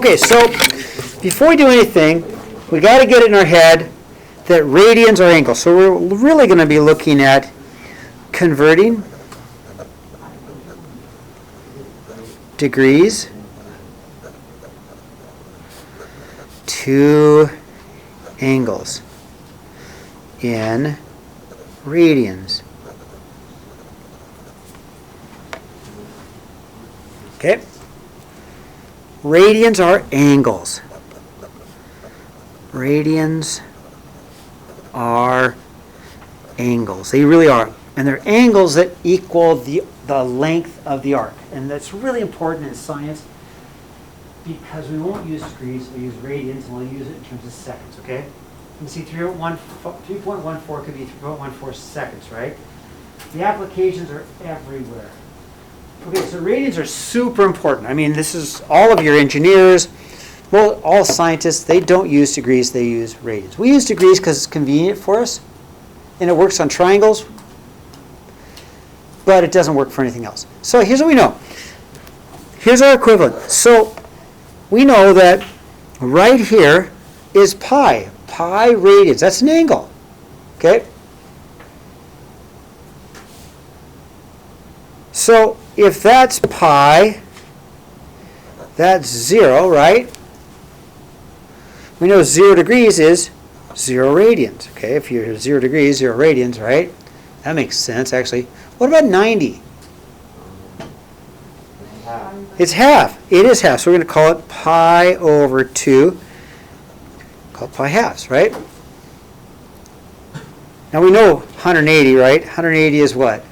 Okay, so before we do anything, we got to get it in our head that radians are angles. So we're really going to be looking at converting degrees to angles in radians. Okay? Radians are angles. Radians are angles. They really are. And they're angles that equal the length of the arc. And that's really important in science because we won't use degrees, we'll use radians, and we'll use it in terms of seconds, okay? You can see 3.14 could be 3.14 seconds, right? The applications are everywhere. Okay, so radians are super important. I mean, this is all of your engineers, well, all scientists, they don't use degrees, they use radians. We use degrees because it's convenient for us, and it works on triangles, but it doesn't work for anything else. So here's what we know. Here's our equivalent. So we know that right here is pi radians. That's an angle, okay? So if that's pi, that's 0, right? We know 0 degrees is 0 radians. Okay, if you're 0 degrees, 0 radians, right? That makes sense, actually. What about 90? It's half. It is half. So we're going to call it pi over 2. Call it pi halves, right? Now we know 180, right? 180 is what?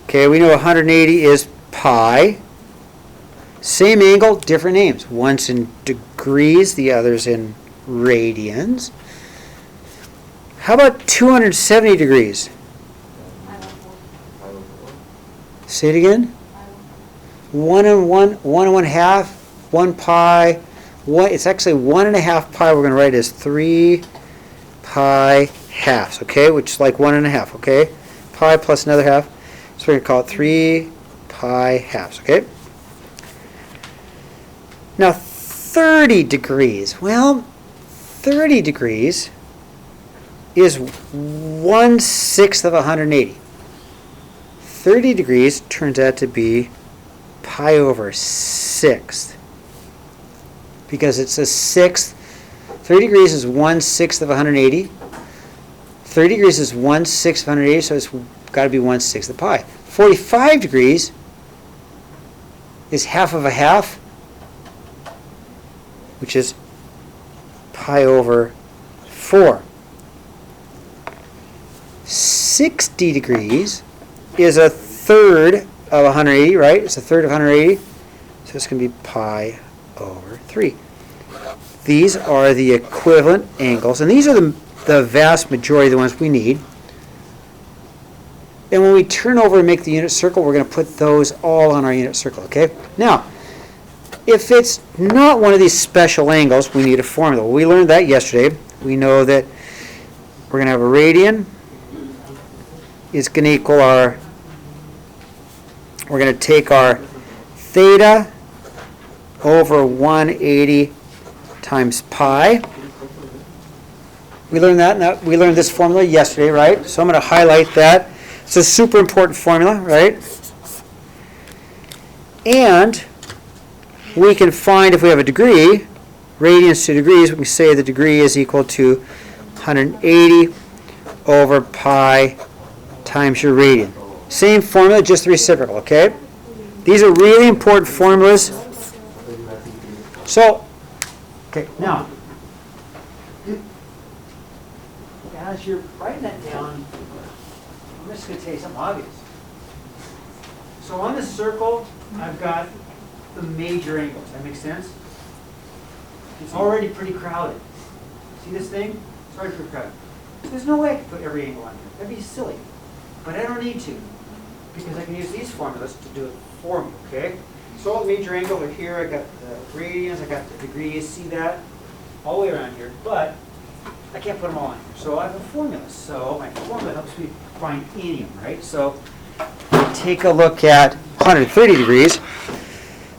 Okay, we know 180 is pi. Same angle, different names. One's in degrees, the other's in radians. How about 270 degrees? Say it again. 1 and 1/2, 1 pi. It's actually 1.5 pi. We're going to write as 3 pi halves, okay? Which is like 1.5, okay? Pi plus another half. So we're going to call it 3 pi halves, okay? Now 30 degrees. Well, 30 degrees is 1/6 of 180. 30 degrees turns out to be pi over 6. Because it's a sixth. 30 degrees is 1/6 of 180. 30 degrees is 1/6 of 180, so it's got to be 1/6 of pi. 45 degrees is half of a half, which is pi over 4. 60 degrees is a third of 180, right? It's a third of 180, so it's going to be pi over 3. These are the equivalent angles, and these are the vast majority of the ones we need. And when we turn over and make the unit circle, we're going to put those all on our unit circle, okay? Now, if it's not one of these special angles, we need a formula. We learned that yesterday. We know that we're going to have a radian is going to equal we're going to take our theta over 180 times pi. We learned that. We learned this formula yesterday, right? So I'm going to highlight that. It's a super important formula, right? And we can find, if we have a degree, radians to degrees, we can say the degree is equal to 180 over pi times your radian. Same formula, just the reciprocal, okay? These are really important formulas. So, okay, now, as you're writing that down, I'm just going to tell you something obvious. So on this circle, I've got the major angles. That makes sense? It's already pretty crowded. See this thing? It's already pretty crowded. There's no way I could put every angle on here. That'd be silly. But I don't need to, because I can use these formulas to do it for me, okay? So all the major angles are here. I got the radians, I got the degrees. See that? All the way around here. But I can't put them all on here. So I have a formula. So my formula helps me find any of them, right? So take a look at 130 degrees.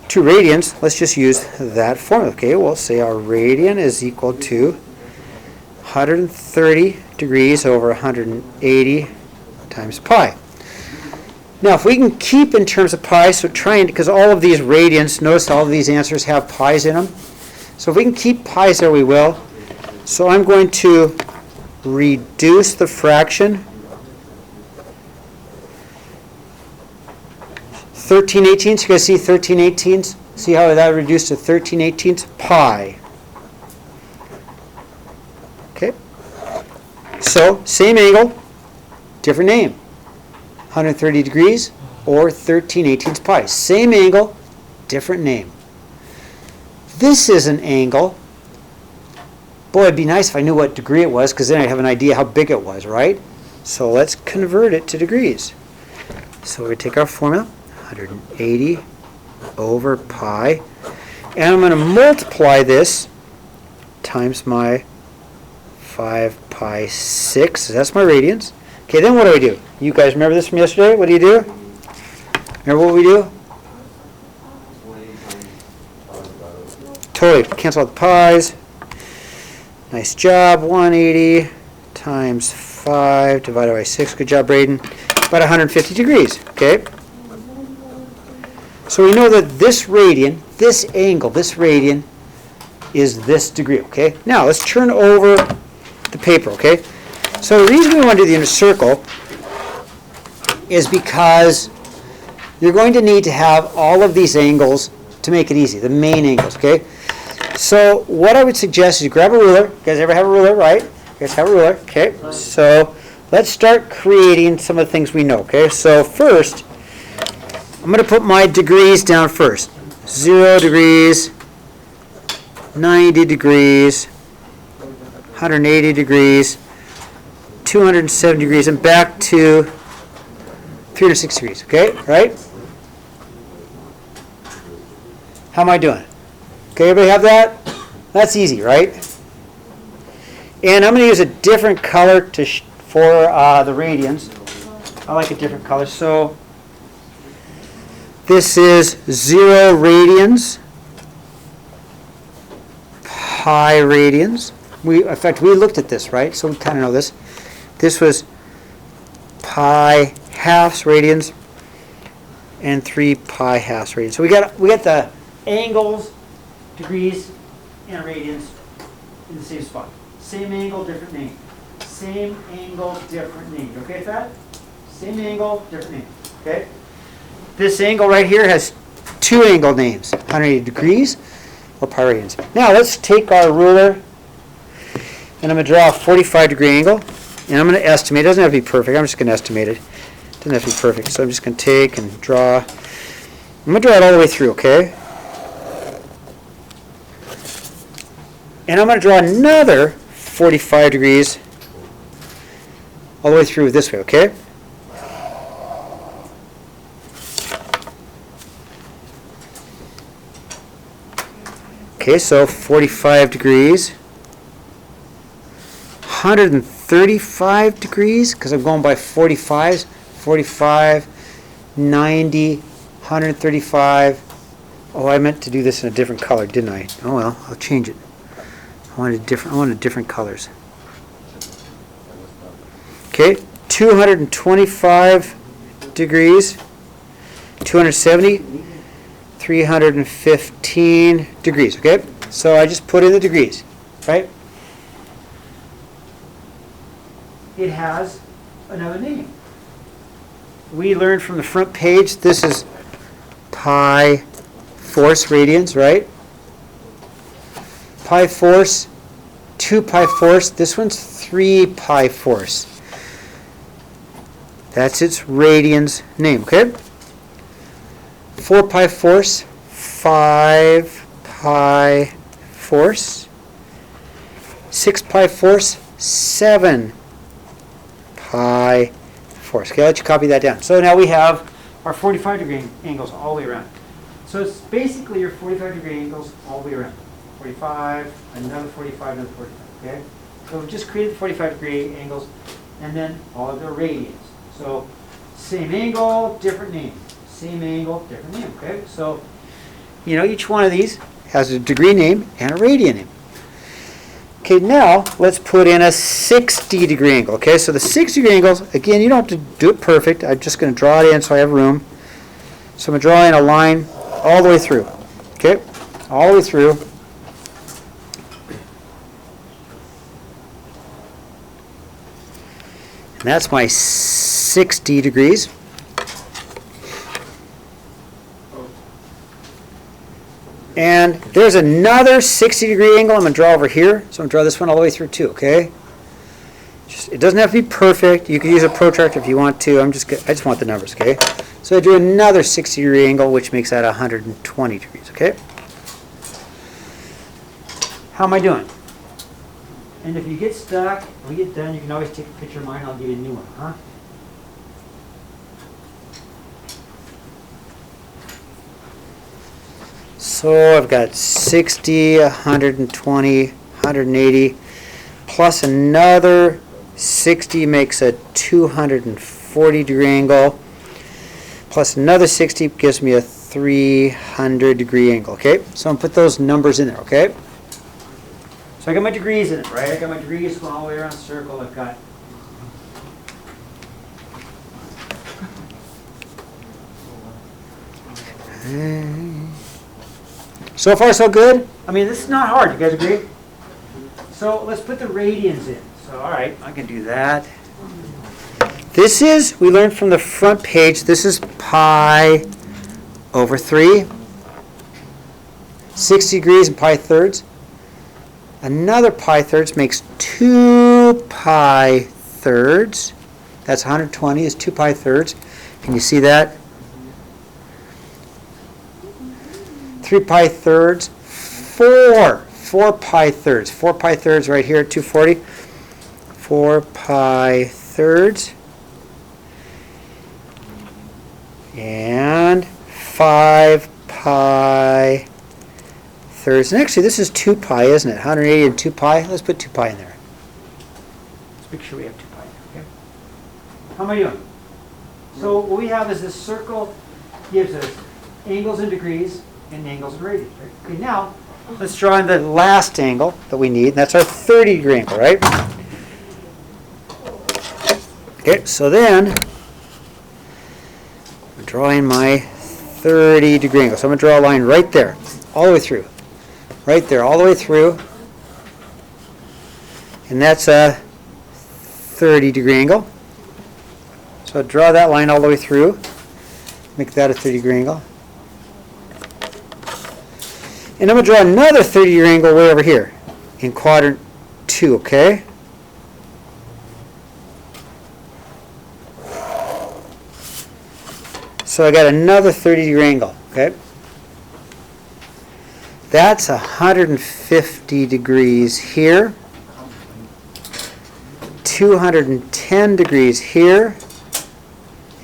to radians, let's just use that formula. Okay, we'll say our radian is equal to 130 degrees over 180 times pi. Now, if we can keep in terms of pi, so trying, because all of these radians, notice all of these answers have pi's in them. So if we can keep pi's there, we will. So I'm going to reduce the fraction. 13/18, you guys see 13/18? See how that reduced to 13/18 pi. Okay. So, same angle, different name. 130 degrees or 13/18 pi. Same angle, different name. This is an angle. Boy, it'd be nice if I knew what degree it was, because then I'd have an idea how big it was, right? So let's convert it to degrees. So we take our formula, 180 over pi, and I'm going to multiply this times my 5 pi 6. That's my radians. Okay, then what do? You guys remember this from yesterday? What do you do? Remember what we do? Totally. Cancel out the pi's. Nice job. 180 times 5 divided by 6. Good job, Braden. About 150 degrees. Okay? So we know that this radian, this angle, this radian, is this degree. Okay? Now, let's turn over the paper. Okay? So the reason we want to do the inner circle is because you're going to need to have all of these angles to make it easy, the main angles, okay? So what I would suggest is you grab a ruler. You guys ever have a ruler, right? You guys have a ruler, okay? So let's start creating some of the things we know, okay? So first, I'm going to put my degrees down first. 0 degrees, 90 degrees, 180 degrees, 270 degrees, and back to 360 degrees, okay, right? How am I doing? Okay, everybody have that? That's easy, right? And I'm going to use a different color for the radians. I like a different color. So this is 0 radians, pi radians. In fact, we looked at this, right? So we kind of know this. This was pi halves radians and 3 pi halves radians. So we got the angles, degrees, and radians in the same spot. Same angle, different name. Same angle, different name. You okay with that? Same angle, different name. Okay? This angle right here has 2 angle names, 180 degrees or pi radians. Now let's take our ruler, and I'm going to draw a 45-degree angle. And I'm going to estimate. It doesn't have to be perfect. I'm just going to estimate it. It doesn't have to be perfect. So I'm just going to take and draw. I'm going to draw it all the way through, okay? And I'm going to draw another 45 degrees all the way through this way, okay? Okay, so 45 degrees. 135 degrees, because I'm going by 45s. 45, 90, 135. Oh, I meant to do this in a different color, didn't I? Oh well, I'll change it. I wanted different colors. Okay, 225 degrees, 270, 315 degrees. Okay, so I just put in the degrees, right? It has another name. We learned from the front page, this is pi force radians, right? Pi force, 2 pi force. This one's 3 pi force. That's its radians name, okay? 4 pi force, 5 pi force, 6 pi force, 7 pi force. Okay, I'll let you copy that down. So now we have our 45-degree angles all the way around. So it's basically your 45-degree angles all the way around. 45, another 45, another 45. Okay? So we've just created 45-degree angles and then all of their radians. So same angle, different name. Same angle, different name. Okay? So each one of these has a degree name and a radian name. Okay, now let's put in a 60-degree angle. Okay, so the 60-degree angles, again, you don't have to do it perfect. I'm just going to draw it in so I have room. So I'm going to draw in a line all the way through. Okay, all the way through. And that's my 60 degrees. And there's another 60-degree angle I'm going to draw over here. So I'm going to draw this one all the way through too, okay? It doesn't have to be perfect. You can use a protractor if you want to. I just want the numbers, okay? So I do another 60-degree angle, which makes that 120 degrees, okay? How am I doing? And if you get stuck, when we get done, you can always take a picture of mine. I'll give you a new one, huh? So I've got 60, 120, 180, plus another 60 makes a 240-degree angle, plus another 60 gives me a 300-degree angle, okay? So I'm going to put those numbers in there, okay? So I got my degrees in it, right? I got my degrees going all the way around the circle. I've got so far so good. I mean, this is not hard. You guys agree? So let's put the radians in. So all right, I can do that. This is, we learned from the front page, this is pi over 3. 60 degrees and pi thirds. Another pi thirds makes 2 pi thirds. That's 120 is 2 pi thirds. Can you see that? 3 pi thirds, 4 pi thirds. 4 pi thirds right here at 240. 4 pi thirds. And 5 pi thirds. And actually, this is 2 pi, isn't it? 180 and 2 pi. Let's put 2 pi in there. Let's make sure we have 2 pi there, okay? How am I doing? So what we have is this circle gives us angles in degrees and angles in radians, right? Okay, now let's draw in the last angle that we need. And that's our 30-degree angle, right? Okay, so then I'm drawing my 30-degree angle. So I'm going to draw a line right there, all the way through. Right there, all the way through. And that's a 30-degree angle. So draw that line all the way through. Make that a 30-degree angle. And I'm going to draw another 30-degree angle way over here in quadrant 2, okay? So I got another 30-degree angle, okay? That's 150 degrees here, 210 degrees here,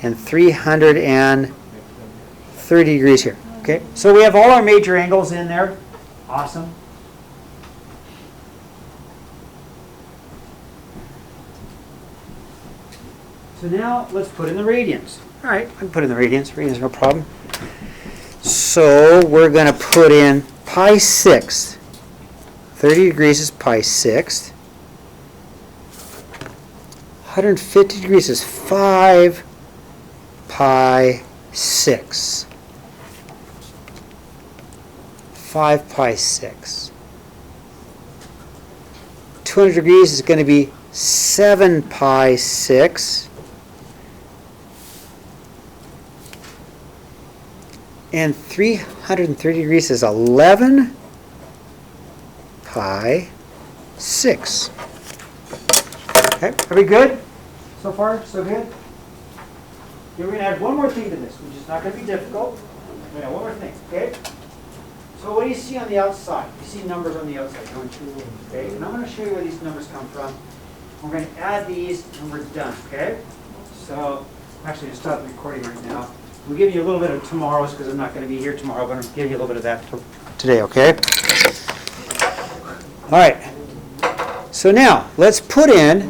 and 330 degrees here. Okay, so we have all our major angles in there. Awesome. So now let's put in the radians. All right, I can put in the radians. Radians, no problem. So we're going to put in pi sixth. 30 degrees is pi sixth. 150 degrees is 5 pi sixths. 5 pi 6. 200 degrees is going to be 7 pi 6. And 330 degrees is 11 pi 6. Okay, are we good? So far, so good? We're going to add one more thing to this, which is not going to be difficult. We're going to add one more thing, okay? So what do you see on the outside? You see numbers on the outside, don't you? Okay, and I'm going to show you where these numbers come from. We're going to add these and we're done, okay? So, I'm actually going to stop the recording right now. We'll give you a little bit of tomorrow's because I'm not going to be here tomorrow, but I'll give you a little bit of that today, okay? All right. So now, let's put in